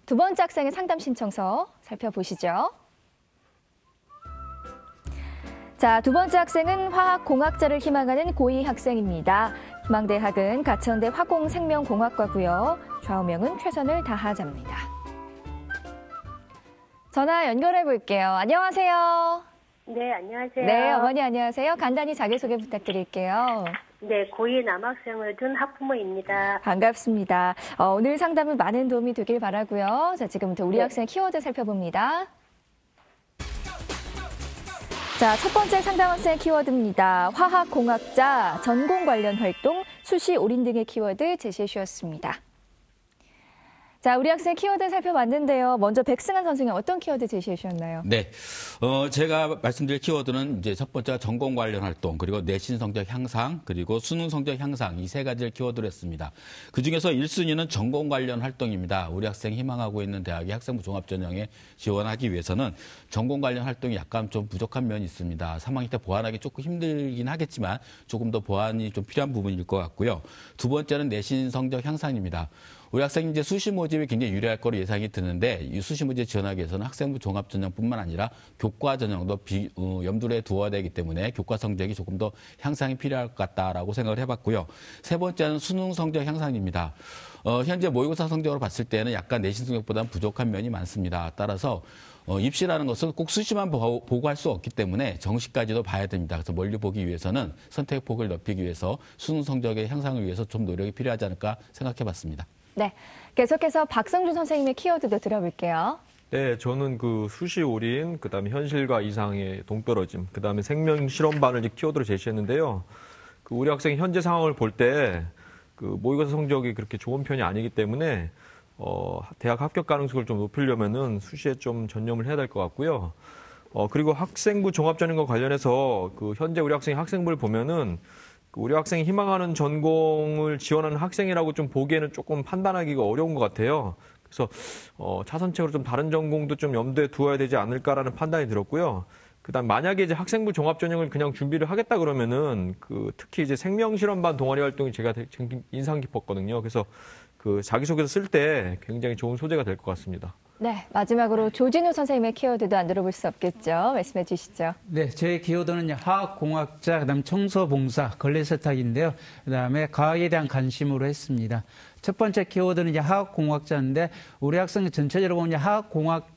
두 번째 학생의 상담 신청서 살펴보시죠. 자, 두 번째 학생은 화학공학자를 희망하는 고2 학생입니다. 희망대학은 가천대 화공생명공학과고요. 좌우명은 최선을 다하자입니다. 전화 연결해 볼게요. 안녕하세요. 네, 안녕하세요. 네, 어머니 안녕하세요. 간단히 자기소개 부탁드릴게요. 네, 고2 남학생을 둔 학부모입니다. 반갑습니다. 오늘 상담은 많은 도움이 되길 바라고요. 자, 지금부터 우리 네. 학생의 키워드 살펴봅니다. 자, 첫 번째 상담 학생의 키워드입니다. 화학공학자, 전공 관련 활동, 수시 올인 등의 키워드 제시해 주셨습니다. 자, 우리 학생 키워드 살펴봤는데요. 먼저 백승환 선생님 어떤 키워드 제시해 주셨나요? 네. 제가 말씀드릴 키워드는 이제 첫 번째가 전공 관련 활동, 그리고 내신 성적 향상, 그리고 수능 성적 향상 이 세 가지를 키워드로 했습니다. 그중에서 1순위는 전공 관련 활동입니다. 우리 학생이 희망하고 있는 대학의 학생부 종합전형에 지원하기 위해서는 전공 관련 활동이 약간 좀 부족한 면이 있습니다. 3학년 때 보완하기 조금 힘들긴 하겠지만 조금 더 보완이 좀 필요한 부분일 것 같고요. 두 번째는 내신 성적 향상입니다. 우리 학생이 이제 수시 모집이 굉장히 유리할 거로 예상이 드는데 이 수시 모집 지원하기 위해서는 학생부 종합전형뿐만 아니라 교과 전형도 염두에 두어야 되기 때문에 교과 성적이 조금 더 향상이 필요할 것 같다라고 생각을 해봤고요. 세 번째는 수능 성적 향상입니다. 현재 모의고사 성적으로 봤을 때는 약간 내신 성적보다는 부족한 면이 많습니다. 따라서 입시라는 것은 꼭 수시만 보고 할 수 없기 때문에 정시까지도 봐야 됩니다. 그래서 멀리 보기 위해서는 선택 폭을 넓히기 위해서 수능 성적의 향상을 위해서 좀 노력이 필요하지 않을까 생각해봤습니다. 네, 계속해서 박성준 선생님의 키워드도 들어볼게요. 네, 저는 그 수시 올인, 그다음에 현실과 이상의 동떨어짐, 그다음에 생명 실험반을 키워드로 제시했는데요. 그 우리 학생이 현재 상황을 볼 때 그 모의고사 성적이 그렇게 좋은 편이 아니기 때문에 대학 합격 가능성을 좀 높이려면은 수시에 좀 전념을 해야 될 것 같고요. 그리고 학생부 종합전형과 관련해서 그 현재 우리 학생의 학생부를 보면은 우리 학생이 희망하는 전공을 지원하는 학생이라고 좀 보기에는 조금 판단하기가 어려운 것 같아요. 그래서 차선책으로 좀 다른 전공도 좀 염두에 두어야 되지 않을까라는 판단이 들었고요. 그다음 만약에 이제 학생부 종합전형을 그냥 준비를 하겠다 그러면은 그 특히 이제 생명실험반 동아리 활동이 제가 되게 인상 깊었거든요. 그래서 그 자기소개서 쓸 때 굉장히 좋은 소재가 될 것 같습니다. 네, 마지막으로 조진우 선생님의 키워드도 안 들어볼 수 없겠죠. 말씀해 주시죠. 네, 제 키워드는 화학공학자, 그다음 청소봉사, 걸레세탁인데요. 그다음에 과학에 대한 관심으로 했습니다. 첫 번째 키워드는 이제 화학공학자인데 우리 학생이 전체적으로 보면 화학공학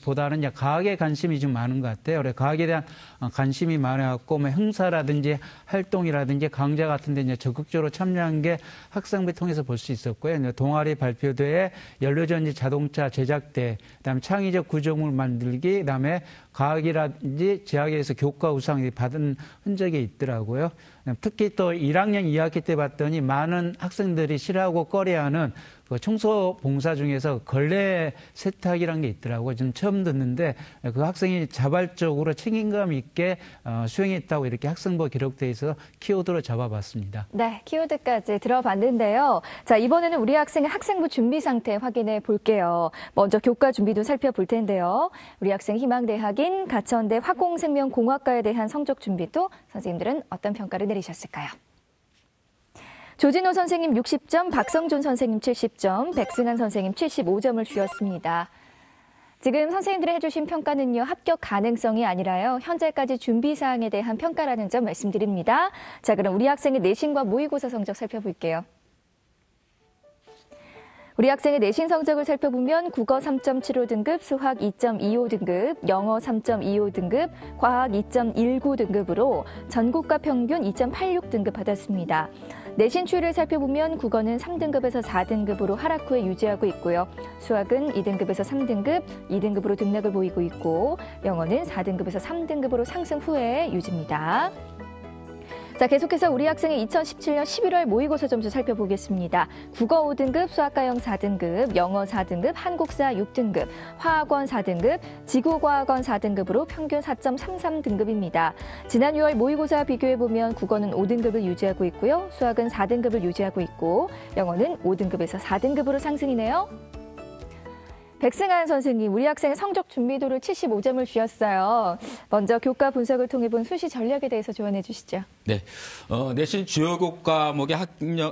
보다는 이제 과학에 관심이 좀 많은 것 같아요. 그래서 과학에 대한 관심이 많아갖고 뭐 행사라든지 활동이라든지 강좌 같은 데 이제 적극적으로 참여한 게 학생부 통해서 볼 수 있었고요. 동아리 발표대회, 연료전지 자동차 제작대, 그다음에 창의적 구조물 만들기, 그다음에 과학이라든지 제약에서 교과 우상 받은 흔적이 있더라고요. 특히 또 1학년 2학기 때 봤더니 많은 학생들이 싫어하고 꺼려하는 그 청소 봉사 중에서 걸레 세탁이라는 게 있더라고요. 좀 처음 듣는데 그 학생이 자발적으로 책임감 있게 수행했다고 이렇게 학생부에 기록돼 있어서 키워드로 잡아봤습니다. 네, 키워드까지 들어봤는데요. 자, 이번에는 우리 학생의 학생부 준비 상태 확인해 볼게요. 먼저 교과 준비도 살펴볼 텐데요. 우리 학생 희망대학인 가천대 화공생명공학과에 대한 성적 준비도 선생님들은 어떤 평가를 내리셨을까요? 조진호 선생님 60점, 박성준 선생님 70점, 백승환 선생님 75점을 주셨습니다. 지금 선생님들이 해주신 평가는요, 합격 가능성이 아니라요, 현재까지 준비 사항에 대한 평가라는 점 말씀드립니다. 자, 그럼 우리 학생의 내신과 모의고사 성적 살펴볼게요. 우리 학생의 내신 성적을 살펴보면 국어 3.75등급, 수학 2.25등급, 영어 3.25등급, 과학 2.19등급으로 전국과 평균 2.86등급 받았습니다. 내신 추이를 살펴보면 국어는 3등급에서 4등급으로 하락 후에 유지하고 있고요. 수학은 2등급에서 3등급, 2등급으로 등락을 보이고 있고 영어는 4등급에서 3등급으로 상승 후에 유지입니다. 자, 계속해서 우리 학생의 2017년 11월 모의고사 점수 살펴보겠습니다. 국어 5등급, 수학과형 4등급, 영어 4등급, 한국사 6등급, 화학원 4등급, 지구과학원 4등급으로 평균 4.33등급입니다. 지난 6월 모의고사 비교해보면 국어는 5등급을 유지하고 있고요. 수학은 4등급을 유지하고 있고 영어는 5등급에서 4등급으로 상승이네요. 백승환 선생님, 우리 학생 성적 준비도를 75점을 주셨어요. 먼저 교과 분석을 통해 본 수시 전략에 대해서 조언해 주시죠. 네, 내신 주요 교과목의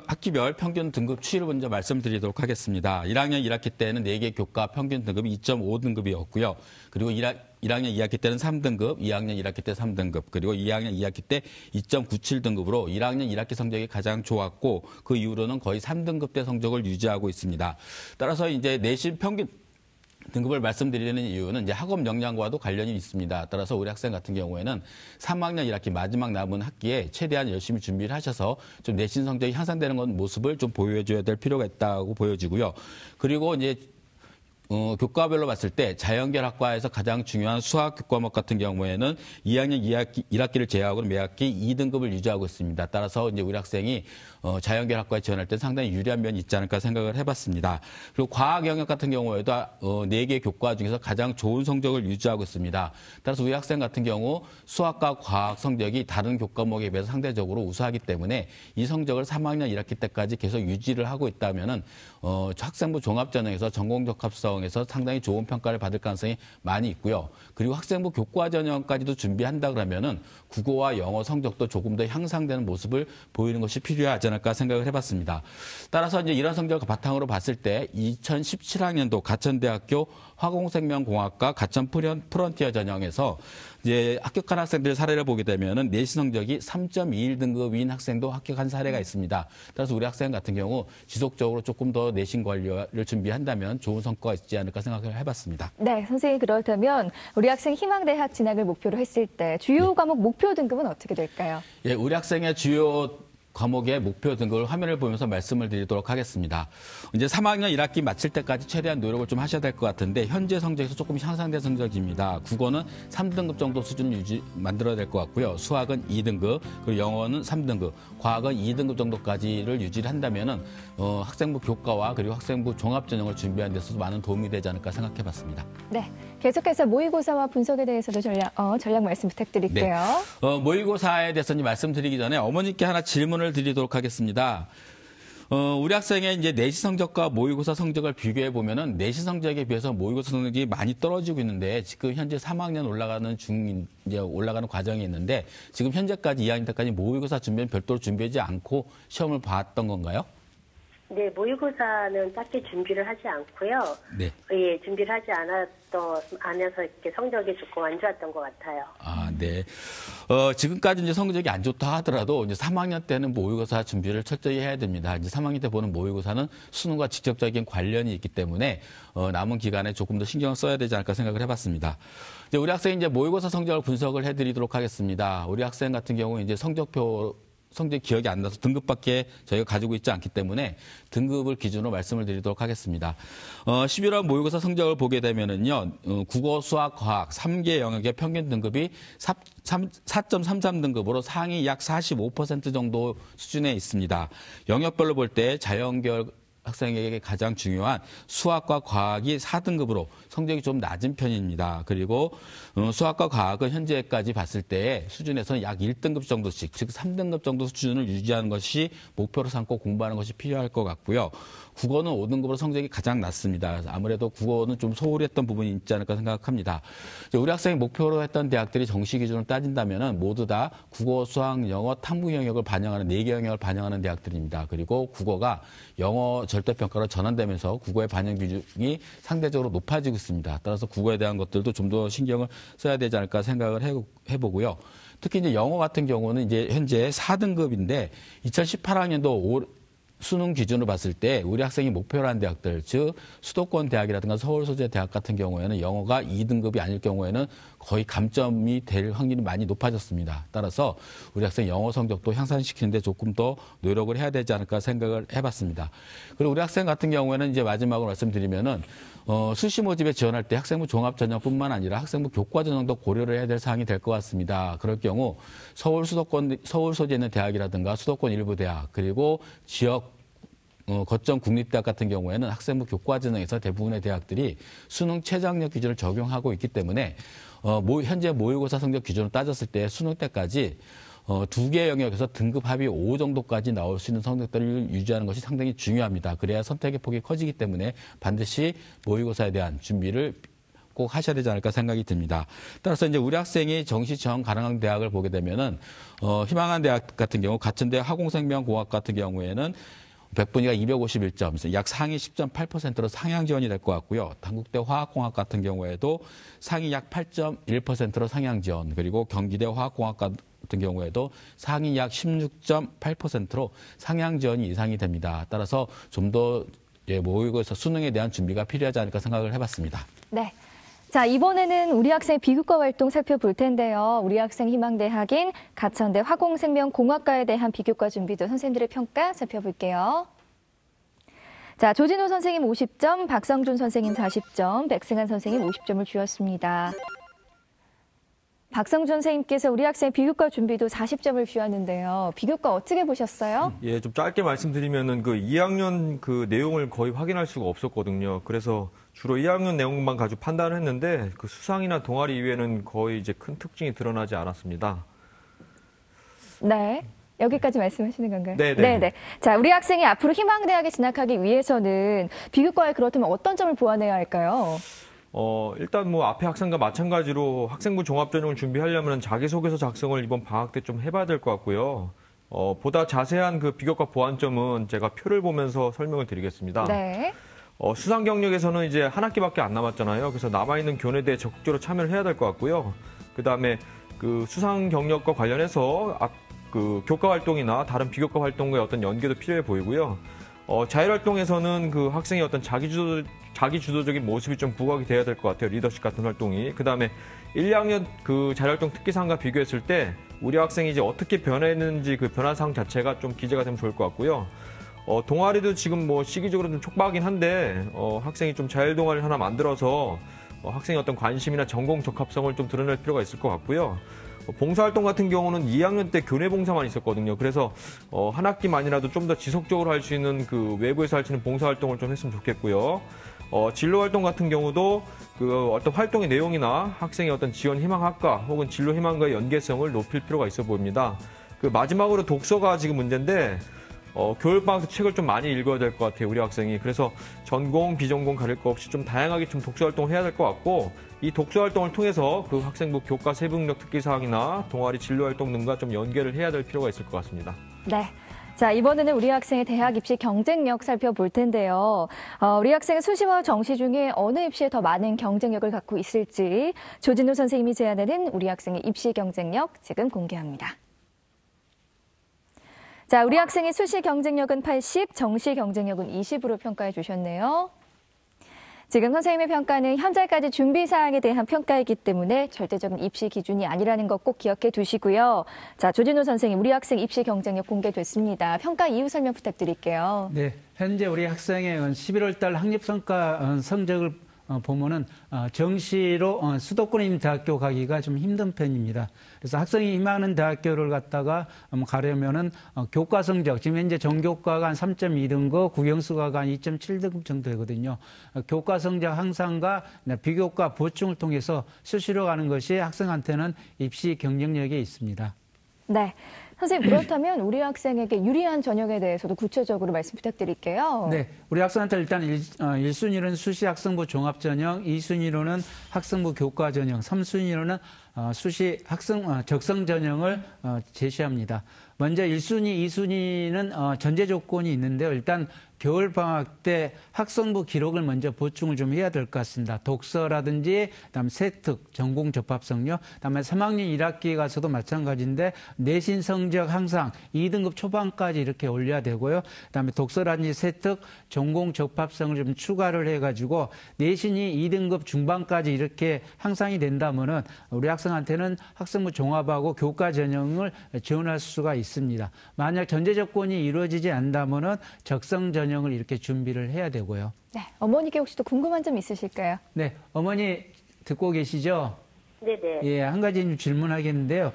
학기별 평균 등급 추이를 먼저 말씀드리도록 하겠습니다. 1학년 1학기 때는 4개 교과 평균 등급이 2.5등급이었고요. 그리고 1학년 2학기 때는 3등급, 2학년 1학기 때 3등급, 그리고 2학년 2학기 때 2.97등급으로 1학년 1학기 성적이 가장 좋았고 그 이후로는 거의 3등급대 성적을 유지하고 있습니다. 따라서 이제 내신 평균 등급을 말씀드리는 이유는 이제 학업 역량과도 관련이 있습니다. 따라서 우리 학생 같은 경우에는 3학년 1학기 마지막 남은 학기에 최대한 열심히 준비를 하셔서 좀 내신 성적이 향상되는 모습을 좀 보여줘야 될 필요가 있다고 보여지고요. 그리고 이제 교과별로 봤을 때 자연계열학과에서 가장 중요한 수학 교과목 같은 경우에는 2학년 1학기를 제외하고는 매 학기 2등급을 유지하고 있습니다. 따라서 이제 우리 학생이 자연계열학과에 지원할 때 상당히 유리한 면이 있지 않을까 생각을 해봤습니다. 그리고 과학 영역 같은 경우에도 4개 교과 중에서 가장 좋은 성적을 유지하고 있습니다. 따라서 우리 학생 같은 경우 수학과 과학 성적이 다른 교과목에 비해서 상대적으로 우수하기 때문에 이 성적을 3학년 1학기 때까지 계속 유지를 하고 있다면은 학생부 종합전형에서 전공적합성에서 상당히 좋은 평가를 받을 가능성이 많이 있고요. 그리고 학생부 교과전형까지도 준비한다 그러면은 국어와 영어 성적도 조금 더 향상되는 모습을 보이는 것이 필요하지 않을까 생각을 해봤습니다. 따라서 이제 이런 성적을 바탕으로 봤을 때 2017학년도 가천대학교 화공생명공학과 가천 프론티어 전형에서 이제 합격한 학생들 사례를 보게 되면은 내신 성적이 3.21등급인 학생도 합격한 사례가 있습니다. 따라서 우리 학생 같은 경우 지속적으로 조금 더 내신 관리를 준비한다면 좋은 성과가 있지 않을까 생각을 해봤습니다. 네, 선생님 그렇다면 우리 학생 희망대학 진학을 목표로 했을 때 주요 과목 목표 등급은 어떻게 될까요? 예, 우리 학생의 주요 과목의 목표 등급을 화면을 보면서 말씀을 드리도록 하겠습니다. 이제 3학년 1학기 마칠 때까지 최대한 노력을 좀 하셔야 될 것 같은데 현재 성적에서 조금 향상된 성적입니다. 국어는 3등급 정도 수준을 만들어야 될 것 같고요. 수학은 2등급, 그리고 영어는 3등급, 과학은 2등급 정도까지를 유지를 한다면은 학생부 교과와 그리고 학생부 종합전형을 준비하는 데서 많은 도움이 되지 않을까 생각해 봤습니다. 네, 계속해서 모의고사와 분석에 대해서도 전략 말씀 부탁드릴게요. 네. 모의고사에 대해서 말씀드리기 전에 어머니께 하나 질문을 드리도록 하겠습니다. 우리 학생의 이제 내신 성적과 모의고사 성적을 비교해 보면은 내신 성적에 비해서 모의고사 성적이 많이 떨어지고 있는데 지금 현재 3학년 올라가는 과정이 있는데 지금 현재까지 2학년 때까지 모의고사 준비는 별도로 준비하지 않고 시험을 봤던 건가요? 네, 모의고사는 딱히 준비를 하지 않고요. 네. 예, 준비를 하지 않아서 이렇게 성적이 조금 안 좋았던 것 같아요. 아, 네. 지금까지 이제 성적이 안 좋다 하더라도 이제 3학년 때는 모의고사 준비를 철저히 해야 됩니다. 이제 3학년 때 보는 모의고사는 수능과 직접적인 관련이 있기 때문에 남은 기간에 조금 더 신경을 써야 되지 않을까 생각을 해봤습니다. 이제 우리 학생이 이제 모의고사 성적을 분석을 해드리도록 하겠습니다. 우리 학생 같은 경우 이제 성적이 기억이 안 나서 등급밖에 저희가 가지고 있지 않기 때문에 등급을 기준으로 말씀을 드리도록 하겠습니다. 11월 모의고사 성적을 보게 되면은요, 국어, 수학, 과학 3개 영역의 평균 등급이 4.33등급으로 상위 약 45% 정도 수준에 있습니다. 영역별로 볼 때 자연계열 학생에게 가장 중요한 수학과 과학이 4등급으로 성적이 좀 낮은 편입니다. 그리고 수학과 과학은 현재까지 봤을 때 수준에서는 약 1등급 정도씩, 즉 3등급 정도 수준을 유지하는 것이 목표로 삼고 공부하는 것이 필요할 것 같고요. 국어는 5등급으로 성적이 가장 낮습니다. 아무래도 국어는 좀 소홀히 했던 부분이 있지 않을까 생각합니다. 우리 학생이 목표로 했던 대학들이 정시 기준으로 따진다면 모두 다 국어, 수학, 영어, 탐구 영역을 반영하는 4개 영역을 반영하는 대학들입니다. 그리고 국어가 영어 절대평가로 전환되면서 국어의 반영 비중이 상대적으로 높아지고 있습니다. 따라서 국어에 대한 것들도 좀 더 신경을 써야 되지 않을까 생각을 해보고요. 특히 이제 영어 같은 경우는 이제 현재 4등급인데 2018학년도 수능 기준으로 봤을 때 우리 학생이 목표로 한 대학들, 즉 수도권 대학이라든가 서울 소재 대학 같은 경우에는 영어가 2등급이 아닐 경우에는 거의 감점이 될 확률이 많이 높아졌습니다. 따라서 우리 학생 영어 성적도 향상시키는 데 조금 더 노력을 해야 되지 않을까 생각을 해봤습니다. 그리고 우리 학생 같은 경우에는 이제 마지막으로 말씀드리면은 수시 모집에 지원할 때 학생부 종합 전형뿐만 아니라 학생부 교과 전형도 고려를 해야 될 사항이 될 것 같습니다. 그럴 경우 서울 소재에 있는 대학이라든가 수도권 일부 대학 그리고 지역 거점 국립대학 같은 경우에는 학생부 교과 전형에서 대부분의 대학들이 수능 최저학력 기준을 적용하고 있기 때문에 현재 모의고사 성적 기준으로 따졌을 때 수능 때까지 두 개의 영역에서 등급 합이 5 정도까지 나올 수 있는 성적들을 유지하는 것이 상당히 중요합니다. 그래야 선택의 폭이 커지기 때문에 반드시 모의고사에 대한 준비를 꼭 하셔야 되지 않을까 생각이 듭니다. 따라서 이제 우리 학생이 정시 지원 가능한 대학을 보게 되면은 희망한 대학 같은 경우 같은 대 화공생명공학 같은 경우에는 100분위가 251점, 약 상위 10.8%로 상향 지원이 될 것 같고요. 단국대 화학공학 같은 경우에도 상위 약 8.1%로 상향 지원, 그리고 경기대 화학공학 같은 경우에도 상위 약 16.8%로 상향 지원이 이상이 됩니다. 따라서 좀 더 모의고사 수능에 대한 준비가 필요하지 않을까 생각을 해봤습니다. 네. 자, 이번에는 우리 학생 비교과 활동 살펴볼 텐데요. 우리 학생 희망대학인 가천대 화공생명공학과에 대한 비교과 준비도 선생님들의 평가 살펴볼게요. 자, 조진호 선생님 50점, 박성준 선생님 40점, 백승한 선생님 50점을 주었습니다. 박성준 선생님께서 우리 학생 비교과 준비도 40점을 주었는데요. 비교과 어떻게 보셨어요? 예, 좀 짧게 말씀드리면은 그 2학년 그 내용을 거의 확인할 수가 없었거든요. 그래서 주로 2학년 내용만 가지고 판단을 했는데 그 수상이나 동아리 이외에는 거의 이제 큰 특징이 드러나지 않았습니다. 네. 여기까지 말씀하시는 건가요? 네네. 자, 우리 학생이 앞으로 희망대학에 진학하기 위해서는 비교과에 그렇다면 어떤 점을 보완해야 할까요? 일단 뭐 앞에 학생과 마찬가지로 학생부 종합전형을 준비하려면 자기소개서 작성을 이번 방학 때 좀 해봐야 될 것 같고요. 보다 자세한 그 비교과 보완점은 제가 표를 보면서 설명을 드리겠습니다. 네. 수상 경력에서는 이제 한 학기밖에 안 남았잖아요. 그래서 남아있는 교내대에 적극적으로 참여를 해야 될 것 같고요. 그 다음에 그 수상 경력과 관련해서 그 교과 활동이나 다른 비교과 활동과의 어떤 연계도 필요해 보이고요. 자율활동에서는 그 학생의 어떤 자기주도적인 모습이 좀 부각이 돼야 될 것 같아요. 리더십 같은 활동이. 그 다음에 1, 2학년 그 자율활동 특기사항과 비교했을 때 우리 학생이 이제 어떻게 변했는지 그 변화사항 자체가 좀 기재가 되면 좋을 것 같고요. 동아리도 지금 뭐 시기적으로 좀 촉박하긴 한데, 학생이 좀 자율동아리를 하나 만들어서 학생의 어떤 관심이나 전공 적합성을 좀 드러낼 필요가 있을 것 같고요. 봉사활동 같은 경우는 2학년 때 교내 봉사만 있었거든요. 그래서 한 학기만이라도 좀 더 지속적으로 할 수 있는 그 외부에서 할 수 있는 봉사활동을 좀 했으면 좋겠고요. 진로활동 같은 경우도 그 어떤 활동의 내용이나 학생의 어떤 지원 희망학과 혹은 진로 희망과의 연계성을 높일 필요가 있어 보입니다. 그 마지막으로 독서가 지금 문제인데 교육방학 때 책을 좀 많이 읽어야 될 것 같아요, 우리 학생이. 그래서 전공, 비전공 가릴 거 없이 좀 다양하게 좀 독서활동을 해야 될 것 같고, 이 독서활동을 통해서 그 학생부 교과 세부능력 특기사항이나 동아리 진로활동 등과 좀 연계를 해야 될 필요가 있을 것 같습니다. 네. 자, 이번에는 우리 학생의 대학 입시 경쟁력 살펴볼 텐데요. 우리 학생의 수시와 정시 중에 어느 입시에 더 많은 경쟁력을 갖고 있을지 조진우 선생님이 제안하는 우리 학생의 입시 경쟁력 지금 공개합니다. 자, 우리 학생의 수시 경쟁력은 80, 정시 경쟁력은 20으로 평가해 주셨네요. 지금 선생님의 평가는 현재까지 준비 사항에 대한 평가이기 때문에 절대적인 입시 기준이 아니라는 것 꼭 기억해 두시고요. 자, 조진우 선생님, 우리 학생 입시 경쟁력 공개됐습니다. 평가 이유 설명 부탁드릴게요. 네, 현재 우리 학생의 11월 달 학력평가 성적을 보면은 정시로 수도권에 있는 대학교 가기가 좀 힘든 편입니다. 그래서 학생이 희망하는 대학교를 갖다가 가려면은 교과 성적, 지금 현재 전교과가 한 3.2등급, 국영수과가 한 2.7등급 정도 되거든요. 교과 성적 향상과 비교과 보충을 통해서 수시로 가는 것이 학생한테는 입시 경쟁력이 있습니다. 네. 선생님, 그렇다면 우리 학생에게 유리한 전형에 대해서도 구체적으로 말씀 부탁드릴게요. 네, 우리 학생한테 일단 1순위로는 수시 학생부 종합전형, 2순위로는 학생부 교과전형, 3순위로는 수시 적성전형을 제시합니다. 먼저 1순위, 2순위는 전제 조건이 있는데요. 일단 겨울방학 때 학생부 기록을 먼저 보충을 좀 해야 될 것 같습니다. 독서라든지, 그다음에 세특, 전공 접합성요. 그다음에 3학년 1학기에 가서도 마찬가지인데 내신 성적 항상 2등급 초반까지 이렇게 올려야 되고요. 그다음에 독서라든지 세특, 전공 접합성을 좀 추가를 해가지고 내신이 2등급 중반까지 이렇게 향상이 된다면은 우리 학생한테는 학생부 종합하고 교과 전형을 지원할 수가 있습니다. 만약 전제 조건이 이루어지지 않는다면은 적성 전형을 이렇게 준비를 해야 되고요. 네, 어머니께 혹시 또 궁금한 점 있으실까요? 네, 어머니 듣고 계시죠? 네네. 예, 한 가지 좀 질문하겠는데요.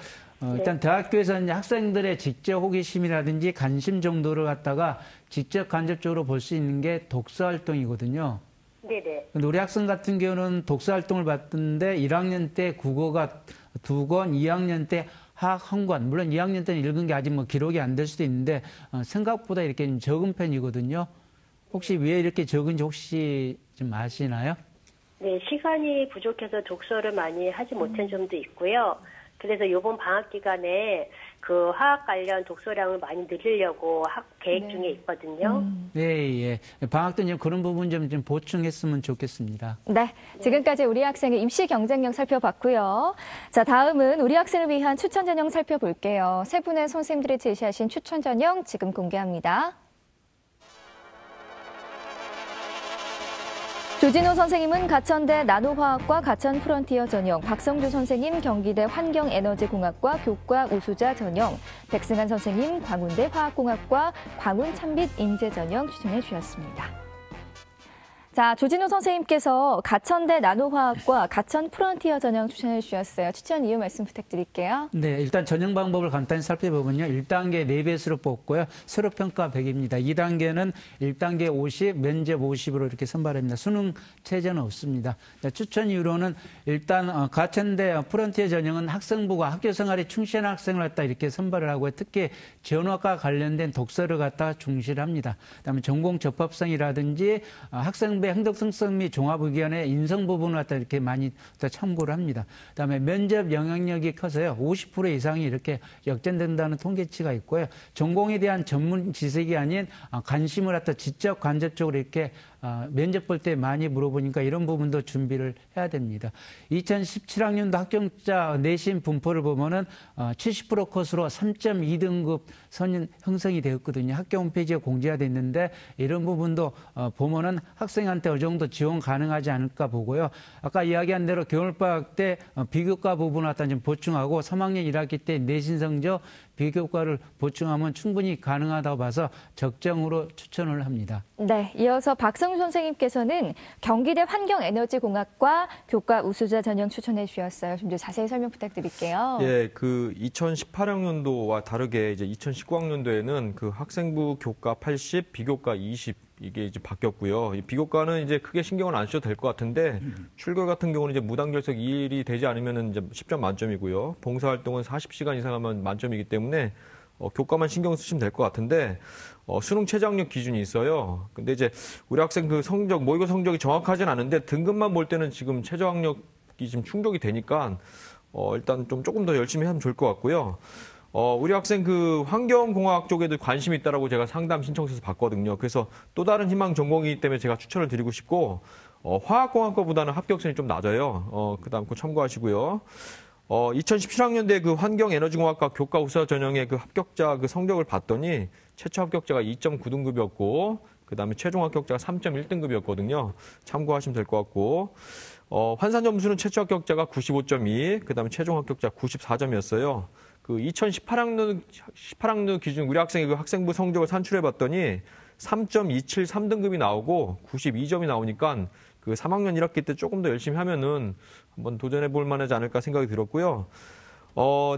일단 대학교에서는 학생들의 직접 호기심이라든지 관심 정도를 갖다가 직접 간접적으로 볼 수 있는 게 독서 활동이거든요. 네네. 근데 우리 학생 같은 경우는 독서 활동을 받는데 1학년 때 국어가 2권, 2학년 때 화학 한권, 물론 2학년 때는 읽은 게 아직 뭐 기록이 안 될 수도 있는데 생각보다 이렇게 좀 적은 편이거든요. 혹시 왜 이렇게 적은지 혹시 좀 아시나요? 네, 시간이 부족해서 독서를 많이 하지 못한 점도 있고요. 그래서 이번 방학 기간에 그 화학 관련 독서량을 많이 늘리려고 계획 중에 있거든요. 네, 예. 방학 때 그런 부분 좀 보충했으면 좋겠습니다. 네, 지금까지 우리 학생의 입시 경쟁력 살펴봤고요. 자, 다음은 우리 학생을 위한 추천 전형 살펴볼게요. 세 분의 선생님들이 제시하신 추천 전형 지금 공개합니다. 조진호 선생님은 가천대 나노화학과 가천 프론티어 전형, 박성주 선생님 경기대 환경에너지공학과 교과 우수자 전형, 백승한 선생님 광운대 화학공학과 광운 찬빛 인재 전형 추천해 주셨습니다. 자, 조진호 선생님께서 가천대 나노화학과 가천 프론티어 전형 추천해 주셨어요. 추천 이유 말씀 부탁드릴게요. 네, 일단 전형 방법을 간단히 살펴보면요. 1단계 4배수로 뽑고요. 서로 평가 100입니다. 2단계는 1단계 50, 면접 50으로 이렇게 선발합니다. 수능 체제는 없습니다. 자, 추천 이유로는 일단 가천대 프론티어 전형은 학생부가 학교 생활에 충실한 학생을 갖다 이렇게 선발을 하고 특히 전화과 관련된 독서를 갖다 중시를 합니다. 그다음에 전공 적합성이라든지 학생부 행동성성 및 종합의견의 인성 부분을 갖다 이렇게 많이 참고를 합니다. 그다음에 면접 영향력이 커서요. 50% 이상이 이렇게 역전된다는 통계치가 있고요. 전공에 대한 전문 지식이 아닌 관심을 갖다 직접 간접적으로 이렇게 면접 볼 때 많이 물어보니까 이런 부분도 준비를 해야 됩니다. 2017학년도 합격자 내신 분포를 보면은 70% 컷으로 3.2등급 선임 형성이 되었거든요. 학교 홈페이지에 공지가 됐는데 이런 부분도 보면은 학생한테 어느 정도 지원 가능하지 않을까 보고요. 아까 이야기한 대로 겨울방학 때 비교과 부분을 갖다 좀 보충하고 3학년 1학기 때 내신 성적 비교과를 보충하면 충분히 가능하다고 봐서 적정으로 추천을 합니다. 네, 이어서 박성주 선생님께서는 경기대 환경에너지공학과 교과 우수자 전형 추천해 주셨어요. 좀 더 자세히 설명 부탁드릴게요. 예, 그 2018학년도와 다르게 이제 2019학년도에는 그 학생부 교과 80, 비교과 20 이게 이제 바뀌었고요. 이 비교과는 이제 크게 신경을 안 쓰셔도 될 것 같은데 출결 같은 경우는 이제 무단결석 2일이 되지 않으면은 이제 10점 만점이고요. 봉사활동은 40시간 이상 하면 만점이기 때문에 교과만 신경 쓰시면 될 것 같은데 수능 최저학력 기준이 있어요. 근데 이제 우리 학생 그 성적 모의고사 성적이 정확하진 않은데 등급만 볼 때는 지금 최저학력이 지금 충족이 되니까 일단 좀 조금 더 열심히 하면 좋을 것 같고요. 우리 학생 그 환경공학 쪽에도 관심이 있다라고 제가 상담 신청서에서 봤거든요. 그래서 또 다른 희망 전공이기 때문에 제가 추천을 드리고 싶고, 화학공학과보다는 합격선이 좀 낮아요. 그 다음 거 참고하시고요. 2017학년도에 그 환경에너지공학과 교과 우수자 전형의 그 합격자 그 성적을 봤더니 최초 합격자가 2.9등급이었고, 그 다음에 최종 합격자가 3.1등급이었거든요. 참고하시면 될 것 같고, 환산 점수는 최초 합격자가 95.2, 그 다음에 최종 합격자 94점이었어요. 그 2018학년 기준 우리 학생의 그 학생부 성적을 산출해 봤더니 3.273등급이 나오고 92점이 나오니까 그 3학년 1학기 때 조금 더 열심히 하면은 한번 도전해 볼 만하지 않을까 생각이 들었고요.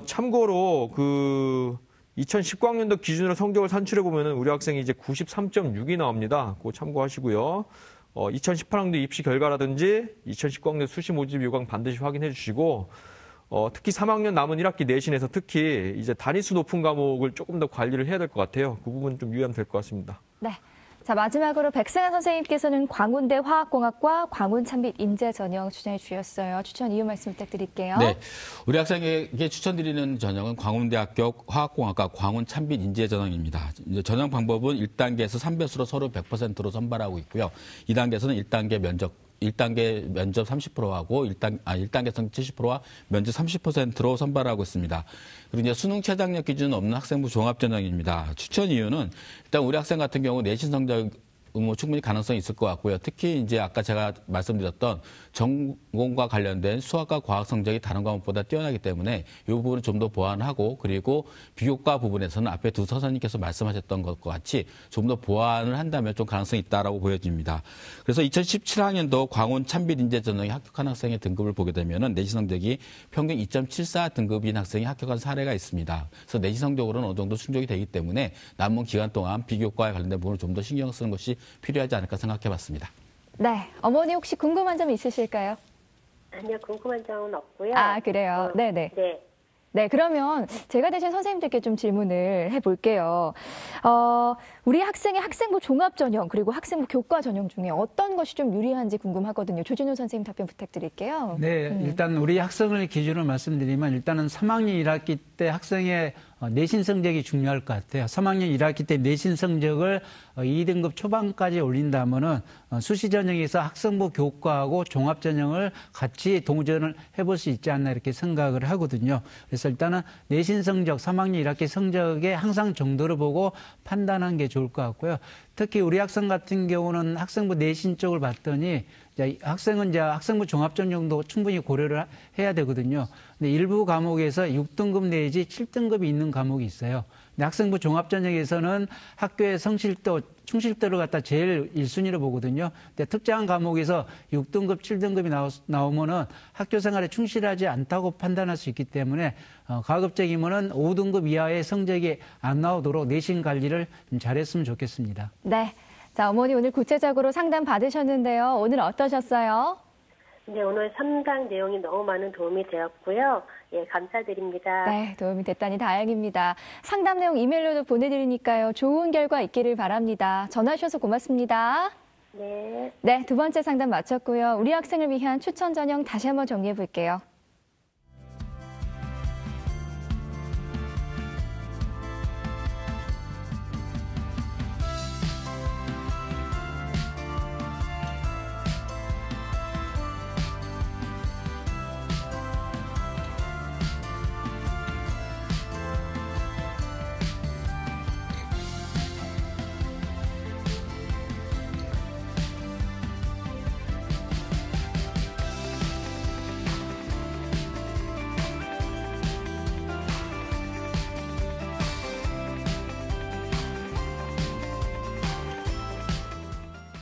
참고로 그 2019학년도 기준으로 성적을 산출해 보면은 우리 학생이 이제 93.6이 나옵니다. 그거 참고하시고요. 2018학년도 입시 결과라든지 2019학년 수시 모집 요강 반드시 확인해 주시고 특히 3학년 남은 1학기 내신에서 특히 이제 단위수 높은 과목을 조금 더 관리를 해야 될 것 같아요. 그 부분 좀 유의하면 될 것 같습니다. 네. 자, 마지막으로 백승한 선생님께서는 광운대 화학공학과 광운 찬빛 인재 전형 추천해 주셨어요. 추천 이유 말씀 부탁드릴게요. 네. 우리 학생에게 추천드리는 전형은 광운대학교 화학공학과 광운 찬빛 인재 전형입니다. 이제 전형 방법은 1단계에서 3배수로 서로 100%로 선발하고 있고요. 2단계에서는 1단계 면접 30%하고 1단계성 70%와 면접 30%로 선발하고 있습니다. 그리고 이제 수능 최저학력 기준은 없는 학생부 종합전형입니다. 추천 이유는 일단 우리 학생 같은 경우 내신 성적 충분히 가능성이 있을 것 같고요. 특히 이제 아까 제가 말씀드렸던 전공과 관련된 수학과 과학 성적이 다른 과목보다 뛰어나기 때문에 이 부분을 좀 더 보완하고 그리고 비교과 부분에서는 앞에 두 선생님께서 말씀하셨던 것과 같이 좀 더 보완을 한다면 좀 가능성이 있다라고 보여집니다. 그래서 2017학년도 광운 찬빛 인재 전형에 합격한 학생의 등급을 보게 되면은 내신 성적이 평균 2.74 등급인 학생이 합격한 사례가 있습니다. 그래서 내신 성적으로는 어느 정도 충족이 되기 때문에 남은 기간 동안 비교과에 관련된 부분을 좀 더 신경 쓰는 것이 필요하지 않을까 생각해봤습니다. 네, 어머니 혹시 궁금한 점 있으실까요? 아니요, 궁금한 점은 없고요. 아, 그래요? 네네. 네. 네, 그러면 제가 대신 선생님들께 좀 질문을 해볼게요. 우리 학생의 학생부 종합 전형 그리고 학생부 교과 전형 중에 어떤 것이 좀 유리한지 궁금하거든요. 조진우 선생님 답변 부탁드릴게요. 네, 일단 우리 학생을 기준으로 말씀드리면 일단은 3학년 1학기 때 학생의 내신 성적이 중요할 것 같아요. 3학년 1학기 때 내신 성적을 2등급 초반까지 올린다면은 수시 전형에서 학생부 교과하고 종합 전형을 같이 동전을 해볼 수 있지 않나 이렇게 생각을 하거든요. 그래서 일단은 내신 성적, 3학년 1학기 성적의 항상 정도를 보고 판단하는 게 좋을 것 같고요. 특히 우리 학생 같은 경우는 학생부 내신 쪽을 봤더니 학생은 이제 학생부 종합 전형도 충분히 고려를 해야 되거든요. 근데 일부 과목에서 6등급 내지 7등급이 있는 과목이 있어요. 근데 학생부 종합 전형에서는 학교의 성실도, 충실도를 갖다 제일 1순위로 보거든요. 근데 특정한 과목에서 6등급, 7등급이 나오면은 학교 생활에 충실하지 않다고 판단할 수 있기 때문에 가급적이면은 5등급 이하의 성적이 안 나오도록 내신 관리를 좀 잘했으면 좋겠습니다. 네. 자, 어머니 오늘 구체적으로 상담 받으셨는데요. 오늘 어떠셨어요? 네, 오늘 상담 내용이 너무 많은 도움이 되었고요. 예, 감사드립니다. 네, 도움이 됐다니 다행입니다. 상담 내용 이메일로도 보내드리니까요. 좋은 결과 있기를 바랍니다. 전화 주셔서 고맙습니다. 네. 네, 두 번째 상담 마쳤고요. 우리 학생을 위한 추천 전형 다시 한번 정리해 볼게요.